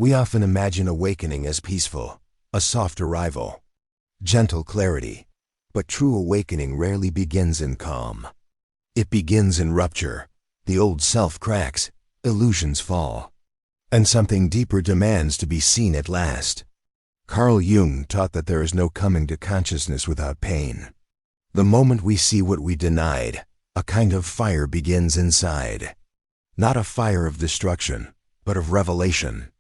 We often imagine awakening as peaceful, a soft arrival, gentle clarity, but true awakening rarely begins in calm. It begins in rupture. The old self cracks, illusions fall, and something deeper demands to be seen at last. Carl Jung taught that there is no coming to consciousness without pain. The moment we see what we denied, a kind of fire begins inside. Not a fire of destruction, but of revelation.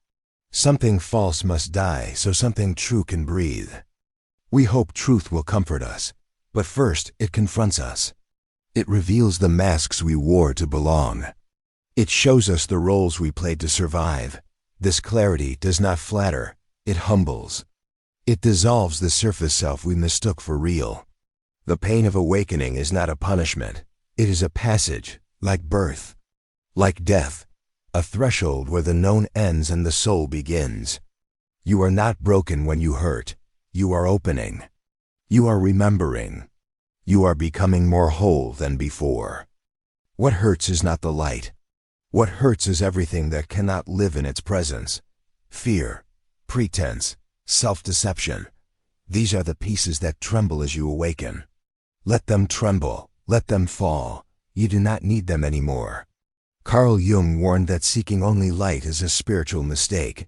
Something false must die so something true can breathe. We hope truth will comfort us, but first it confronts us. It reveals the masks we wore to belong. It shows us the roles we played to survive. This clarity does not flatter, it humbles. It dissolves the surface self we mistook for real. The pain of awakening is not a punishment. It is a passage, like birth, like death, a threshold where the known ends and the soul begins. You are not broken when you hurt. You are opening. You are remembering. You are becoming more whole than before. What hurts is not the light. What hurts is everything that cannot live in its presence. Fear, pretense, self-deception. These are the pieces that tremble as you awaken. Let them tremble. Let them fall. You do not need them anymore. Carl Jung warned that seeking only light is a spiritual mistake.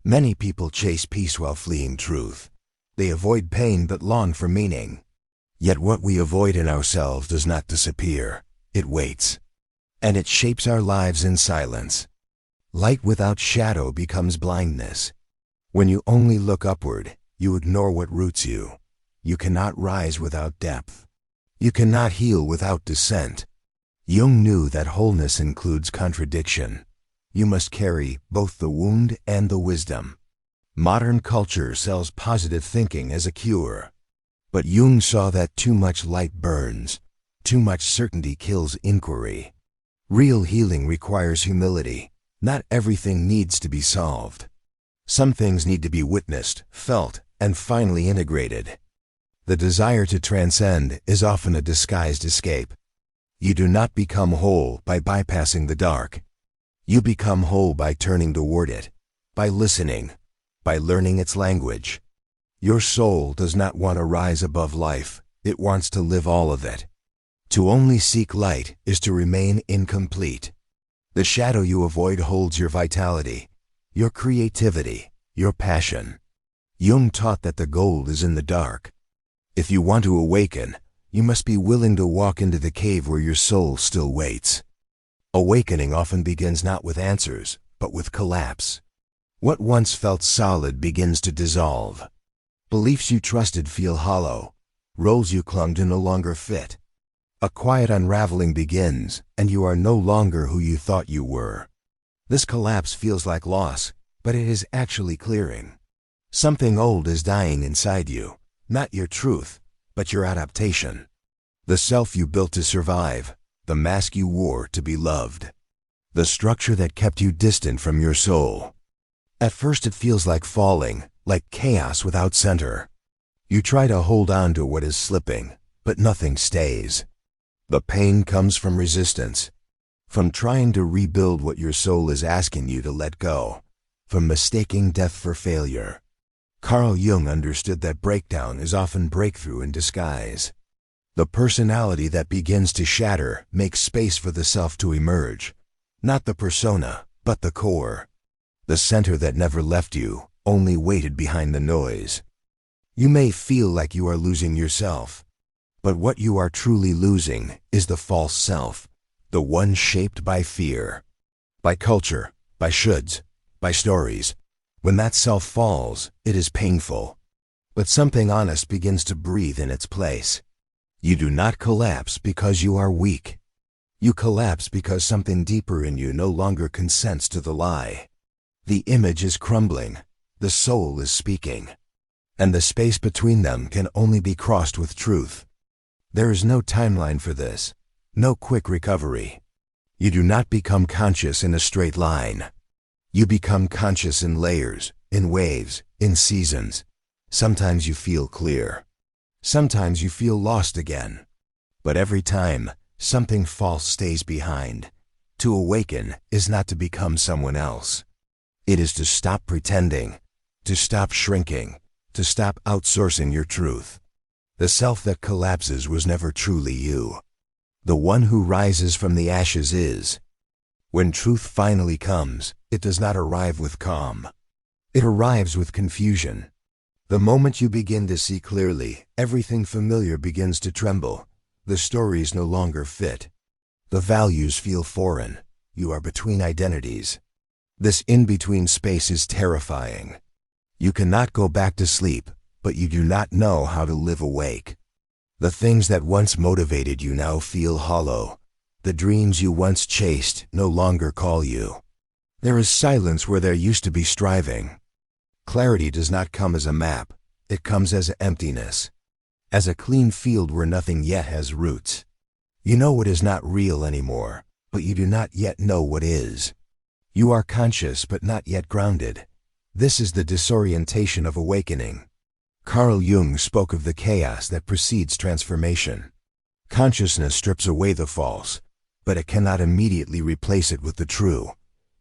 Many people chase peace while fleeing truth. They avoid pain but long for meaning. Yet what we avoid in ourselves does not disappear. It waits. And it shapes our lives in silence. Light without shadow becomes blindness. When you only look upward, you ignore what roots you. You cannot rise without depth. You cannot heal without descent. Jung knew that wholeness includes contradiction. You must carry both the wound and the wisdom. Modern culture sells positive thinking as a cure. But Jung saw that too much light burns. Too much certainty kills inquiry. Real healing requires humility. Not everything needs to be solved. Some things need to be witnessed, felt, and finally integrated. The desire to transcend is often a disguised escape. You do not become whole by bypassing the dark. You become whole by turning toward it, by listening, by learning its language. Your soul does not want to rise above life, it wants to live all of it. To only seek light is to remain incomplete. The shadow you avoid holds your vitality, your creativity, your passion. Jung taught that the gold is in the dark. If you want to awaken, you must be willing to walk into the cave where your soul still waits. Awakening often begins not with answers, but with collapse. What once felt solid begins to dissolve. Beliefs you trusted feel hollow. Roles you clung to no longer fit. A quiet unraveling begins, and you are no longer who you thought you were. This collapse feels like loss, but it is actually clearing. Something old is dying inside you, not your truth, but your adaptation. The self you built to survive, the mask you wore to be loved. The structure that kept you distant from your soul. At first it feels like falling, like chaos without center. You try to hold on to what is slipping, but nothing stays. The pain comes from resistance, from trying to rebuild what your soul is asking you to let go, from mistaking death for failure. Carl Jung understood that breakdown is often breakthrough in disguise. The personality that begins to shatter makes space for the self to emerge. Not the persona, but the core. The center that never left you, only waited behind the noise. You may feel like you are losing yourself, but what you are truly losing is the false self, the one shaped by fear, by culture, by shoulds, by stories. When that self falls, it is painful, but something honest begins to breathe in its place. You do not collapse because you are weak. You collapse because something deeper in you no longer consents to the lie. The image is crumbling, the soul is speaking, and the space between them can only be crossed with truth. There is no timeline for this, no quick recovery. You do not become conscious in a straight line. You become conscious in layers, in waves, in seasons. Sometimes you feel clear. Sometimes you feel lost again. But every time, something false stays behind. To awaken is not to become someone else. It is to stop pretending, to stop shrinking, to stop outsourcing your truth. The self that collapses was never truly you. The one who rises from the ashes is. When truth finally comes, it does not arrive with calm. It arrives with confusion. The moment you begin to see clearly, everything familiar begins to tremble. The stories no longer fit. The values feel foreign. You are between identities. This in-between space is terrifying. You cannot go back to sleep, but you do not know how to live awake. The things that once motivated you now feel hollow. The dreams you once chased no longer call you. There is silence where there used to be striving. Clarity does not come as a map. It comes as emptiness. As a clean field where nothing yet has roots. You know what is not real anymore, but you do not yet know what is. You are conscious but not yet grounded. This is the disorientation of awakening. Carl Jung spoke of the chaos that precedes transformation. Consciousness strips away the false, but it cannot immediately replace it with the true.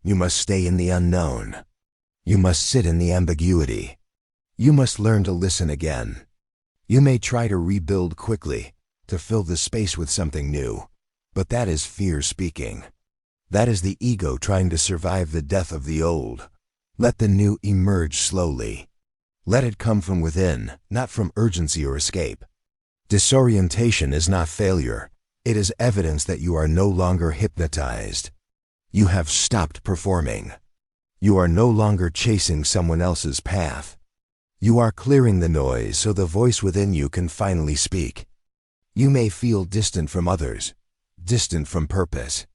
You must stay in the unknown. You must sit in the ambiguity. You must learn to listen again. You may try to rebuild quickly, to fill the space with something new, but that is fear speaking. That is the ego trying to survive the death of the old. Let the new emerge slowly. Let it come from within, not from urgency or escape. Disorientation is not failure. It is evidence that you are no longer hypnotized. You have stopped performing. You are no longer chasing someone else's path. You are clearing the noise so the voice within you can finally speak. You may feel distant from others, distant from purpose,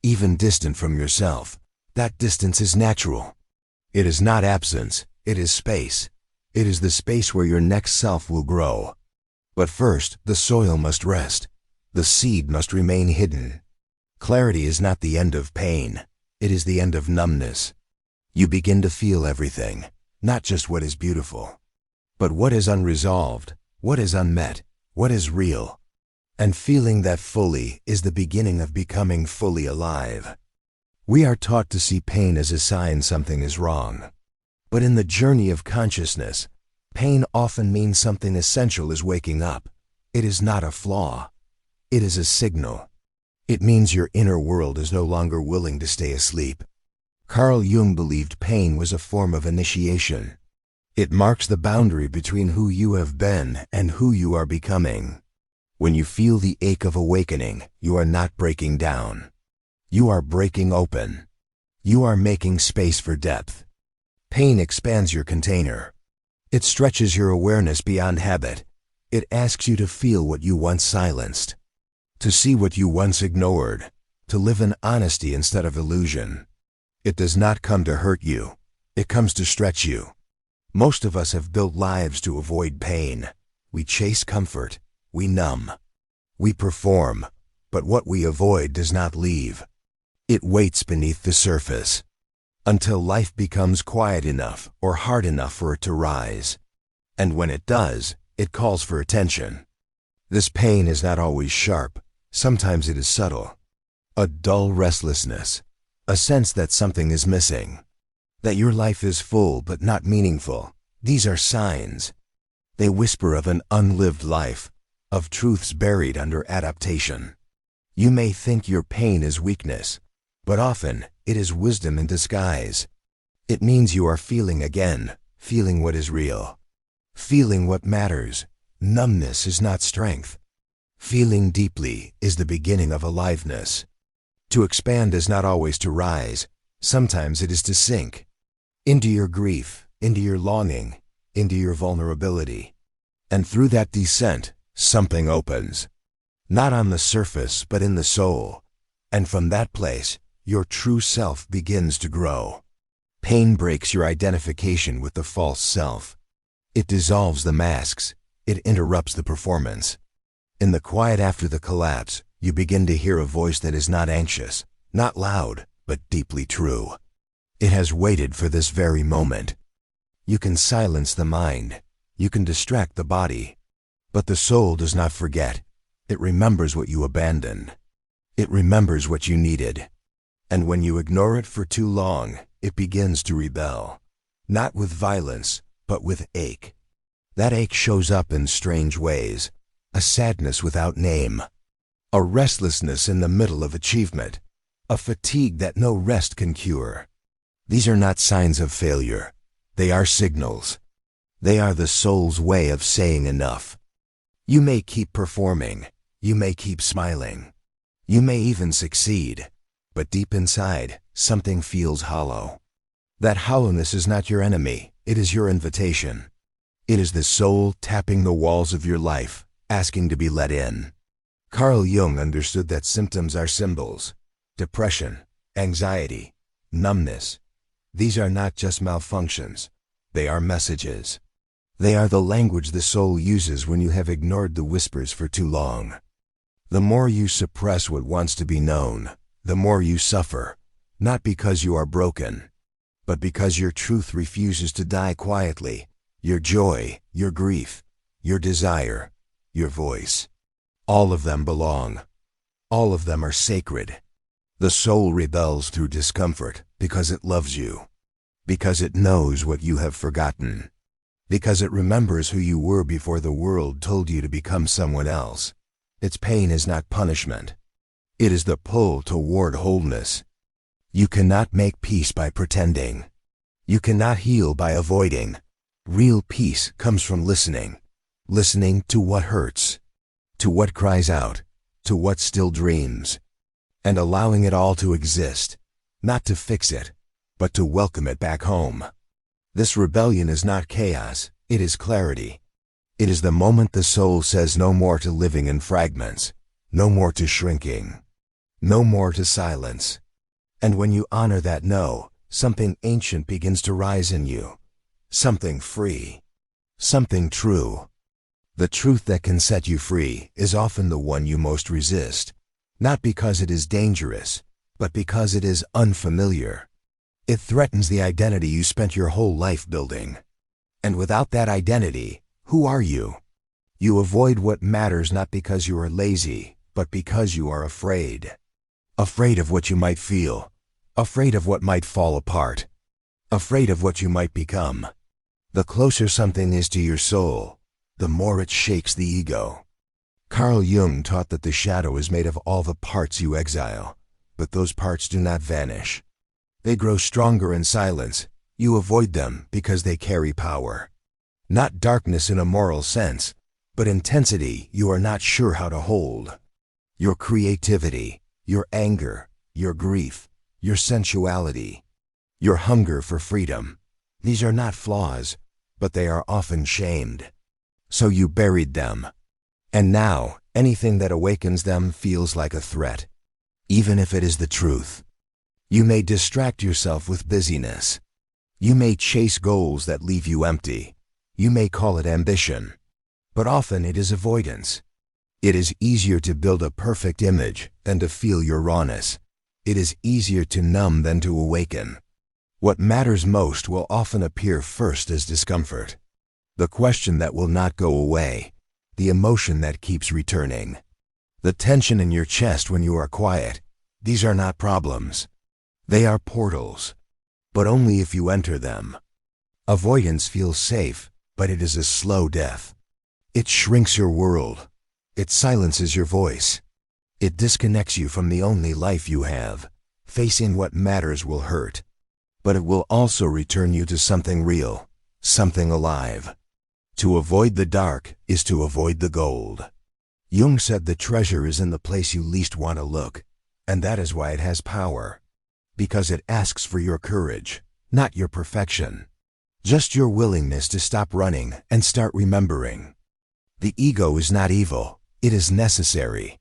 even distant from yourself. That distance is natural. It is not absence, it is space. It is the space where your next self will grow. But first, the soil must rest. The seed must remain hidden. Clarity is not the end of pain. It is the end of numbness. You begin to feel everything, not just what is beautiful, but what is unresolved, what is unmet, what is real. And feeling that fully is the beginning of becoming fully alive. We are taught to see pain as a sign something is wrong. But in the journey of consciousness, pain often means something essential is waking up. It is not a flaw. It is a signal. It means your inner world is no longer willing to stay asleep. Carl Jung believed pain was a form of initiation. It marks the boundary between who you have been and who you are becoming. When you feel the ache of awakening, you are not breaking down. You are breaking open. You are making space for depth. Pain expands your container. It stretches your awareness beyond habit. It asks you to feel what you once silenced, to see what you once ignored, to live in honesty instead of illusion. It does not come to hurt you. It comes to stretch you. Most of us have built lives to avoid pain. We chase comfort. We numb. We perform. But what we avoid does not leave. It waits beneath the surface until life becomes quiet enough or hard enough for it to rise. And when it does, it calls for attention. This pain is not always sharp. Sometimes it is subtle. A dull restlessness. A sense that something is missing. That your life is full but not meaningful. These are signs. They whisper of an unlived life, of truths buried under adaptation. You may think your pain is weakness, but often it is wisdom in disguise. It means you are feeling again, feeling what is real, feeling what matters. Numbness is not strength. Feeling deeply is the beginning of aliveness. To expand is not always to rise. Sometimes it is to sink into your grief, into your longing, into your vulnerability. And through that descent, something opens. Not on the surface, but in the soul. And from that place, your true self begins to grow. Pain breaks your identification with the false self. It dissolves the masks. It interrupts the performance. In the quiet after the collapse, you begin to hear a voice that is not anxious, not loud, but deeply true. It has waited for this very moment. You can silence the mind. You can distract the body. But the soul does not forget. It remembers what you abandoned. It remembers what you needed. And when you ignore it for too long, it begins to rebel. Not with violence, but with ache. That ache shows up in strange ways. A sadness without name. A restlessness in the middle of achievement. A fatigue that no rest can cure. These are not signs of failure. They are signals. They are the soul's way of saying enough. You may keep performing. You may keep smiling. You may even succeed. But deep inside, something feels hollow. That hollowness is not your enemy. It is your invitation. It is the soul tapping the walls of your life, asking to be let in. Carl Jung understood that symptoms are symbols. Depression, anxiety, numbness. These are not just malfunctions. They are messages. They are the language the soul uses when you have ignored the whispers for too long. The more you suppress what wants to be known, the more you suffer, not because you are broken, but because your truth refuses to die quietly. Your joy, your grief, your desire, your voice. All of them belong. All of them are sacred. The soul rebels through discomfort because it loves you, because it knows what you have forgotten, because it remembers who you were before the world told you to become someone else. Its pain is not punishment. It is the pull toward wholeness. You cannot make peace by pretending. You cannot heal by avoiding. Real peace comes from listening. Listening to what hurts, to what cries out, to what still dreams, and allowing it all to exist, not to fix it, but to welcome it back home. This rebellion is not chaos, it is clarity. It is the moment the soul says no more to living in fragments, no more to shrinking, no more to silence. And when you honor that no, something ancient begins to rise in you. Something free. Something true. The truth that can set you free is often the one you most resist, not because it is dangerous, but because it is unfamiliar. It threatens the identity you spent your whole life building. And without that identity, who are you? You avoid what matters not because you are lazy, but because you are afraid. Afraid of what you might feel. Afraid of what might fall apart. Afraid of what you might become. The closer something is to your soul, the more it shakes the ego. Carl Jung taught that the shadow is made of all the parts you exile, but those parts do not vanish. They grow stronger in silence. You avoid them because they carry power. Not darkness in a moral sense, but intensity you are not sure how to hold. Your creativity, your anger, your grief, your sensuality, your hunger for freedom. These are not flaws, but they are often shamed. So you buried them. And now, anything that awakens them feels like a threat, even if it is the truth. You may distract yourself with busyness. You may chase goals that leave you empty. You may call it ambition, but often it is avoidance. It is easier to build a perfect image than to feel your rawness. It is easier to numb than to awaken. What matters most will often appear first as discomfort. The question that will not go away. The emotion that keeps returning. The tension in your chest when you are quiet. These are not problems. They are portals. But only if you enter them. Avoidance feels safe, but it is a slow death. It shrinks your world. It silences your voice. It disconnects you from the only life you have. Facing what matters will hurt. But it will also return you to something real, something alive. To avoid the dark is to avoid the gold. Jung said the treasure is in the place you least want to look, and that is why it has power. Because it asks for your courage, not your perfection. Just your willingness to stop running and start remembering. The ego is not evil, it is necessary.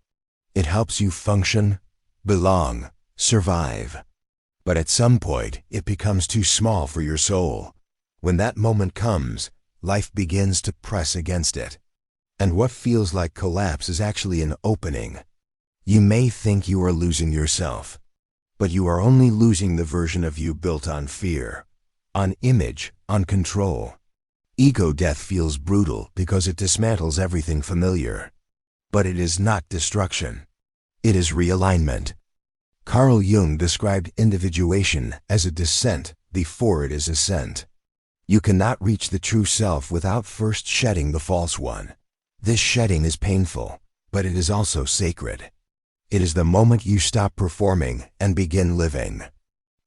It helps you function, belong, survive. But at some point, it becomes too small for your soul. When that moment comes, life begins to press against it. And what feels like collapse is actually an opening. You may think you are losing yourself, but you are only losing the version of you built on fear, on image, on control. Ego death feels brutal because it dismantles everything familiar. But it is not destruction. It is realignment. Carl Jung described individuation as a descent before it is ascent. You cannot reach the true self without first shedding the false one. This shedding is painful, but it is also sacred. It is the moment you stop performing and begin living.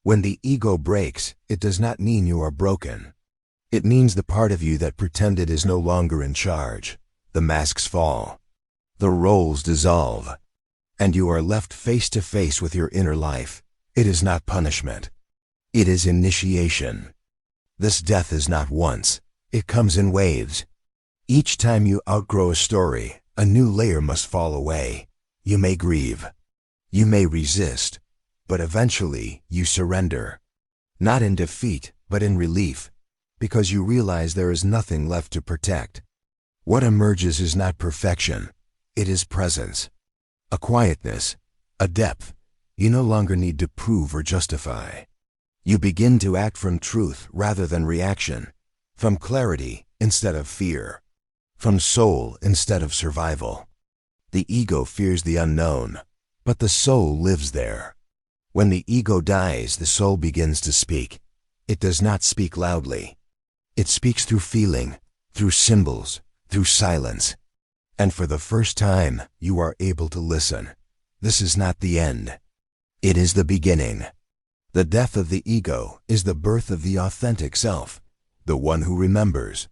When the ego breaks, it does not mean you are broken. It means the part of you that pretended is no longer in charge. The masks fall. The roles dissolve. And you are left face to face with your inner life. It is not punishment. It is initiation. This death is not once. It comes in waves. Each time you outgrow a story, a new layer must fall away. You may grieve. You may resist. But eventually, you surrender. Not in defeat, but in relief. Because you realize there is nothing left to protect. What emerges is not perfection. It is presence. A quietness. A depth. You no longer need to prove or justify. You begin to act from truth rather than reaction. From clarity instead of fear. From soul instead of survival. The ego fears the unknown, but the soul lives there. When the ego dies, the soul begins to speak. It does not speak loudly. It speaks through feeling, through symbols, through silence. And for the first time, you are able to listen. This is not the end. It is the beginning. The death of the ego is the birth of the authentic self, the one who remembers,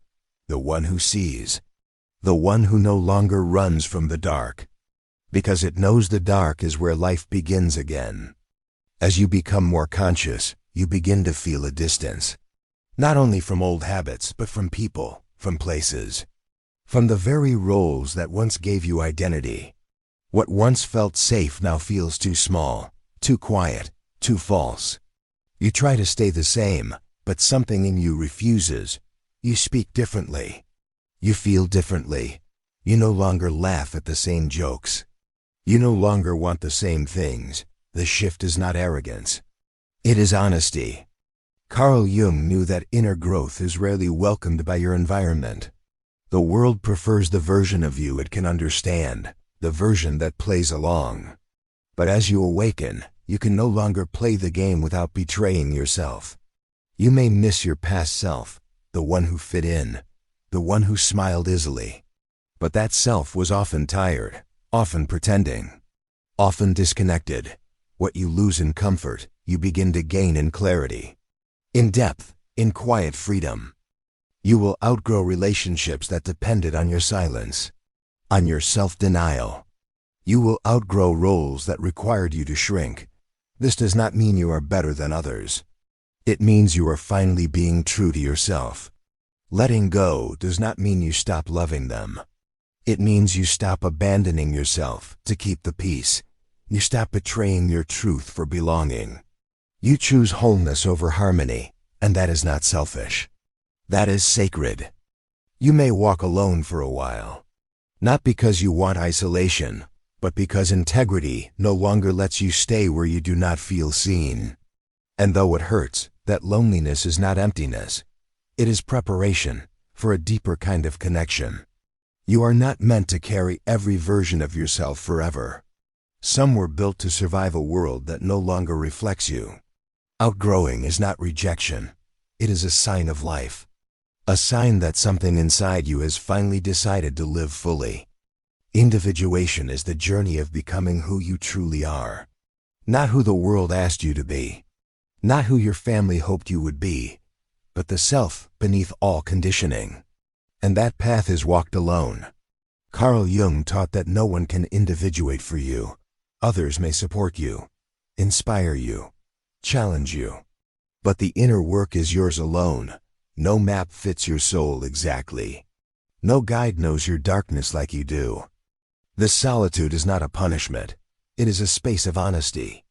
the one who sees, the one who no longer runs from the dark, because it knows the dark is where life begins again. As you become more conscious, you begin to feel a distance, not only from old habits, but from people, from places, from the very roles that once gave you identity. What once felt safe now feels too small, too quiet, too false. You try to stay the same, but something in you refuses. You speak differently. You feel differently. You no longer laugh at the same jokes. You no longer want the same things. The shift is not arrogance. It is honesty. Carl Jung knew that inner growth is rarely welcomed by your environment. The world prefers the version of you it can understand, the version that plays along. But as you awaken, you can no longer play the game without betraying yourself. You may miss your past self, the one who fit in, the one who smiled easily. But that self was often tired, often pretending, often disconnected. What you lose in comfort, you begin to gain in clarity, in depth, in quiet freedom. You will outgrow relationships that depended on your silence, on your self-denial. You will outgrow roles that required you to shrink. This does not mean you are better than others. It means you are finally being true to yourself. Letting go does not mean you stop loving them. It means you stop abandoning yourself to keep the peace. You stop betraying your truth for belonging. You choose wholeness over harmony, and that is not selfish. That is sacred. You may walk alone for a while, not because you want isolation, but because integrity no longer lets you stay where you do not feel seen. And though it hurts, that loneliness is not emptiness. It is preparation for a deeper kind of connection. You are not meant to carry every version of yourself forever. Some were built to survive a world that no longer reflects you. Outgrowing is not rejection. It is a sign of life. A sign that something inside you has finally decided to live fully. Individuation is the journey of becoming who you truly are. Not who the world asked you to be. Not who your family hoped you would be. But the self beneath all conditioning. And that path is walked alone. Carl Jung taught that no one can individuate for you. Others may support you, inspire you, challenge you. But the inner work is yours alone. No map fits your soul exactly. No guide knows your darkness like you do. This solitude is not a punishment. It is a space of honesty.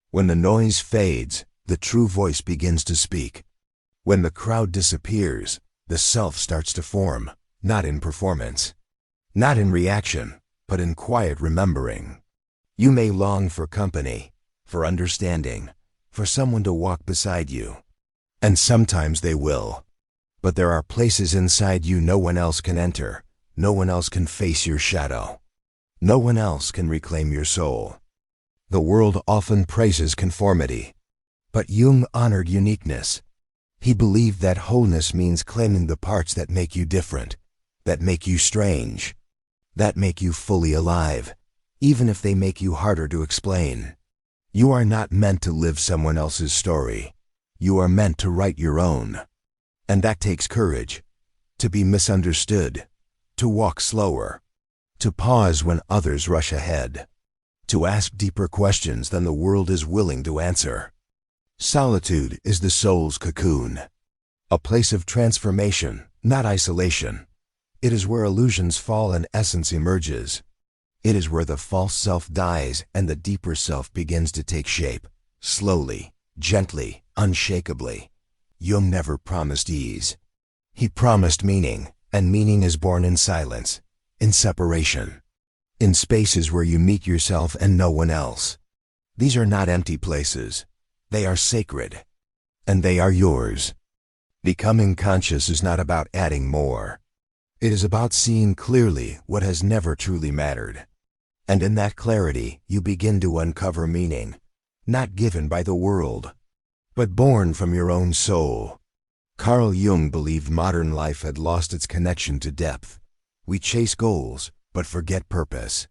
When the noise fades, the true voice begins to speak. When the crowd disappears, the self starts to form, not in performance, not in reaction, but in quiet remembering. You may long for company, for understanding, for someone to walk beside you. And sometimes they will. But there are places inside you no one else can enter. No one else can face your shadow. No one else can reclaim your soul. The world often praises conformity, but Jung honored uniqueness. He believed that wholeness means claiming the parts that make you different, that make you strange, that make you fully alive, even if they make you harder to explain. You are not meant to live someone else's story. You are meant to write your own. And that takes courage. To be misunderstood, to walk slower, to pause when others rush ahead, to ask deeper questions than the world is willing to answer. Solitude is the soul's cocoon, a place of transformation, not isolation. It is where illusions fall and essence emerges. It is where the false self dies and the deeper self begins to take shape, slowly, gently, unshakably. Jung never promised ease. He promised meaning, and meaning is born in silence, in separation, in spaces where you meet yourself and no one else. These are not empty places. They are sacred, and they are yours. Becoming conscious is not about adding more. It is about seeing clearly what has never truly mattered. And in that clarity, you begin to uncover meaning, not given by the world, but born from your own soul. Carl Jung believed modern life had lost its connection to depth. We chase goals, but forget purpose.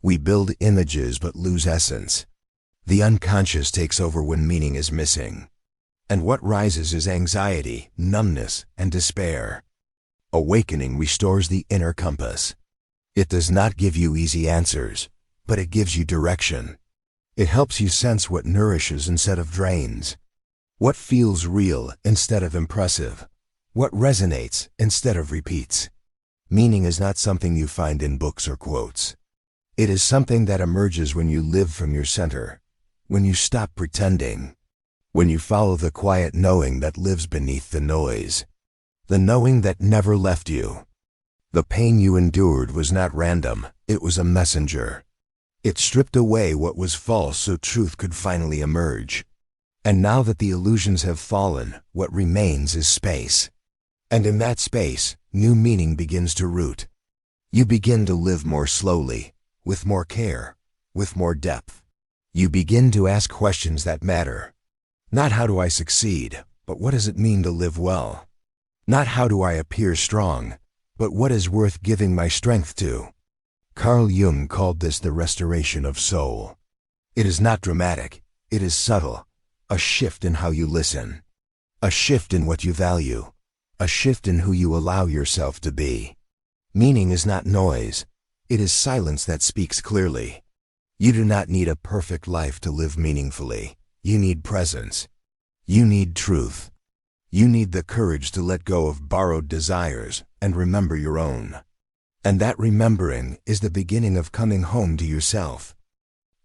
We build images, but lose essence. The unconscious takes over when meaning is missing. And what rises is anxiety, numbness, and despair. Awakening restores the inner compass. It does not give you easy answers, but it gives you direction. It helps you sense what nourishes instead of drains, what feels real instead of impressive, what resonates instead of repeats. Meaning is not something you find in books or quotes. It is something that emerges when you live from your center, when you stop pretending, when you follow the quiet knowing that lives beneath the noise, the knowing that never left you. The pain you endured was not random, it was a messenger. It stripped away what was false so truth could finally emerge. And now that the illusions have fallen, what remains is space. And in that space, new meaning begins to root. You begin to live more slowly, with more care, with more depth. You begin to ask questions that matter. Not how do I succeed, but what does it mean to live well? Not how do I appear strong, but what is worth giving my strength to? Carl Jung called this the restoration of soul. It is not dramatic, it is subtle, a shift in how you listen, a shift in what you value, a shift in who you allow yourself to be. Meaning is not noise, it is silence that speaks clearly. You do not need a perfect life to live meaningfully. You need presence. You need truth. You need the courage to let go of borrowed desires and remember your own. And that remembering is the beginning of coming home to yourself.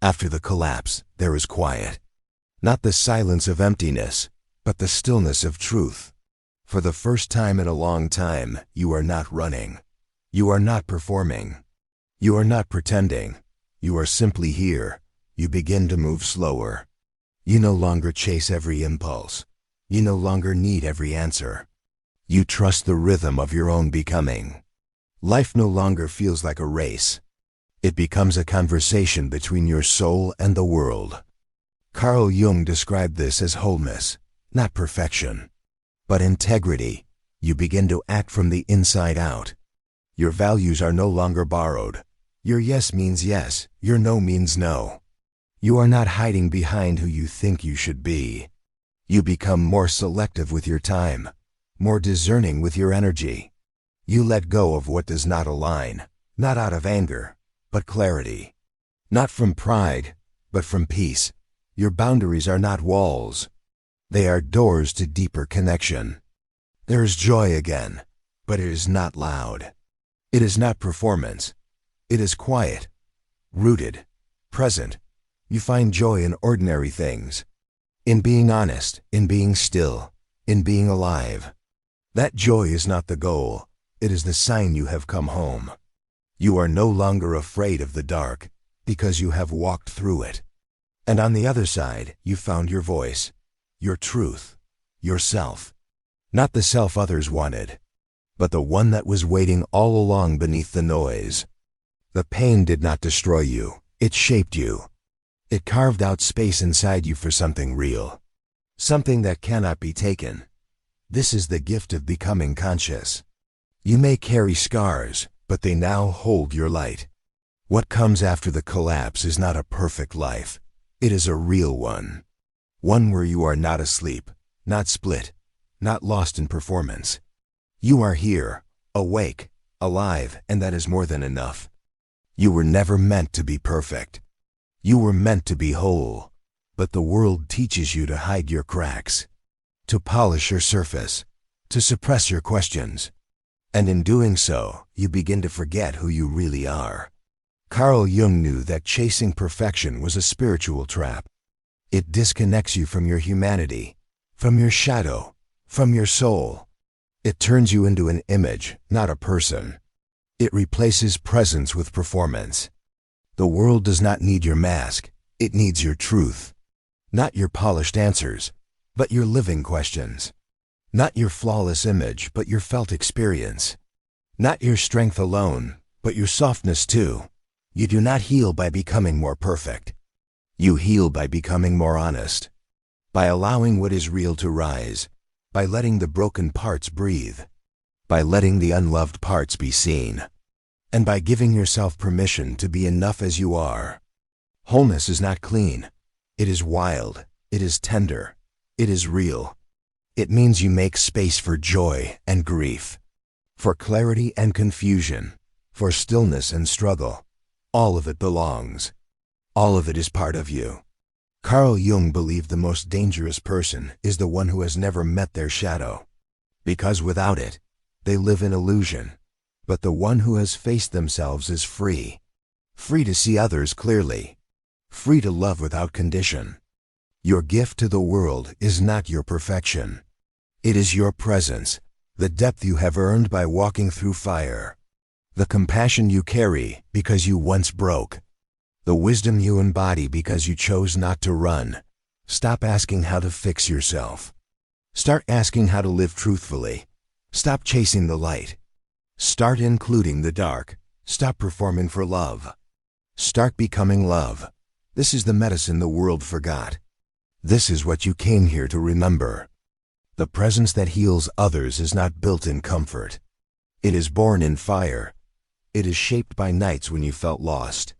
After the collapse, there is quiet. Not the silence of emptiness, but the stillness of truth. For the first time in a long time, you are not running. You are not performing. You are not pretending. You are simply here. You begin to move slower. You no longer chase every impulse. You no longer need every answer. You trust the rhythm of your own becoming. Life no longer feels like a race. It becomes a conversation between your soul and the world. Carl Jung described this as wholeness, not perfection, but integrity. You begin to act from the inside out. Your values are no longer borrowed. Your yes means yes, your no means no. You are not hiding behind who you think you should be. You become more selective with your time, more discerning with your energy. You let go of what does not align, not out of anger, but clarity. Not from pride, but from peace. Your boundaries are not walls. They are doors to deeper connection. There is joy again, but it is not loud. It is not performance. It is quiet, rooted, present. You find joy in ordinary things. In being honest, in being still, in being alive. That joy is not the goal. It is the sign you have come home. You are no longer afraid of the dark because you have walked through it. And on the other side, you found your voice, your truth, yourself. Not the self others wanted, but the one that was waiting all along beneath the noise. The pain did not destroy you. It shaped you. It carved out space inside you for something real, something that cannot be taken. This is the gift of becoming conscious. You may carry scars, but they now hold your light. What comes after the collapse is not a perfect life. It is a real one. One where you are not asleep, not split, not lost in performance. You are here, awake, alive, and that is more than enough. You were never meant to be perfect. You were meant to be whole, but the world teaches you to hide your cracks, to polish your surface, to suppress your questions. And in doing so, you begin to forget who you really are. Carl Jung knew that chasing perfection was a spiritual trap. It disconnects you from your humanity, from your shadow, from your soul. It turns you into an image, not a person. It replaces presence with performance. The world does not need your mask, it needs your truth. Not your polished answers, but your living questions. Not your flawless image, but your felt experience. Not your strength alone, but your softness too. You do not heal by becoming more perfect. You heal by becoming more honest, by allowing what is real to rise, by letting the broken parts breathe, by letting the unloved parts be seen, and by giving yourself permission to be enough as you are. Wholeness is not clean. It is wild. It is tender. It is real. It means you make space for joy and grief, for clarity and confusion, for stillness and struggle. All of it belongs. All of it is part of you. Carl Jung believed the most dangerous person is the one who has never met their shadow, because without it, they live in illusion. But the one who has faced themselves is free, free to see others clearly, free to love without condition. Your gift to the world is not your perfection. It is your presence, the depth you have earned by walking through fire, the compassion you carry because you once broke, the wisdom you embody because you chose not to run. Stop asking how to fix yourself. Start asking how to live truthfully. Stop chasing the light. Start including the dark. Stop performing for love. Start becoming love. This is the medicine the world forgot. This is what you came here to remember. The presence that heals others is not built in comfort. It is born in fire. It is shaped by nights when you felt lost,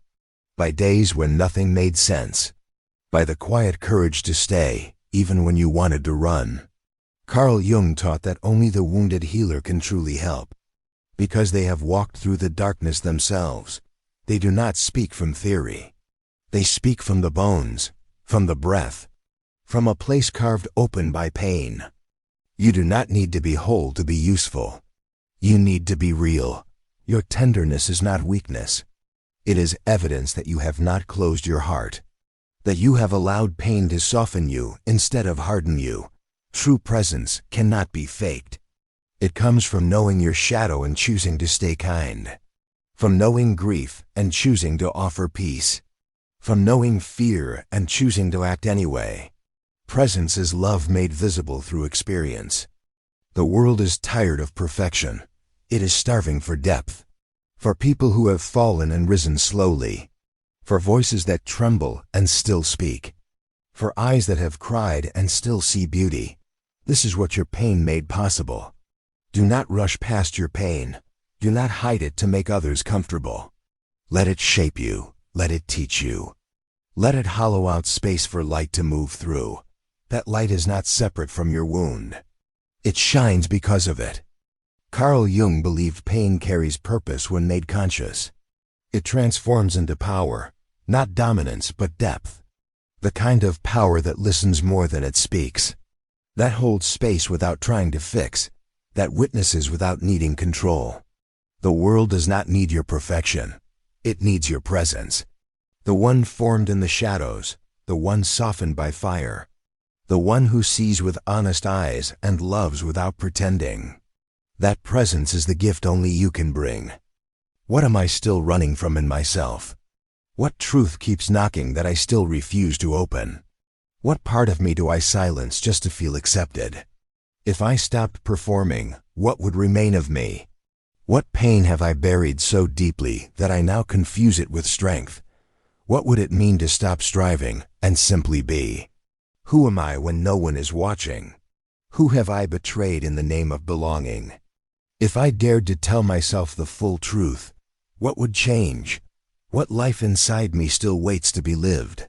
by days when nothing made sense, by the quiet courage to stay, even when you wanted to run. Carl Jung taught that only the wounded healer can truly help, because they have walked through the darkness themselves. They do not speak from theory. They speak from the bones, from the breath, from a place carved open by pain. You do not need to be whole to be useful. You need to be real. Your tenderness is not weakness. It is evidence that you have not closed your heart, that you have allowed pain to soften you instead of harden you. True presence cannot be faked. It comes from knowing your shadow and choosing to stay kind, from knowing grief and choosing to offer peace, from knowing fear and choosing to act anyway. Presence is love made visible through experience. The world is tired of perfection. It is starving for depth, for people who have fallen and risen slowly, for voices that tremble and still speak, for eyes that have cried and still see beauty. This is what your pain made possible. Do not rush past your pain. Do not hide it to make others comfortable. Let it shape you. Let it teach you. Let it hollow out space for light to move through. That light is not separate from your wound. It shines because of it. Carl Jung believed pain carries purpose when made conscious. It transforms into power, not dominance but depth. The kind of power that listens more than it speaks, that holds space without trying to fix, that witnesses without needing control. The world does not need your perfection. It needs your presence. The one formed in the shadows, the one softened by fire, the one who sees with honest eyes and loves without pretending. That presence is the gift only you can bring. What am I still running from in myself? What truth keeps knocking that I still refuse to open? What part of me do I silence just to feel accepted? If I stopped performing, what would remain of me? What pain have I buried so deeply that I now confuse it with strength? What would it mean to stop striving and simply be? Who am I when no one is watching? Who have I betrayed in the name of belonging? If I dared to tell myself the full truth, what would change? What life inside me still waits to be lived?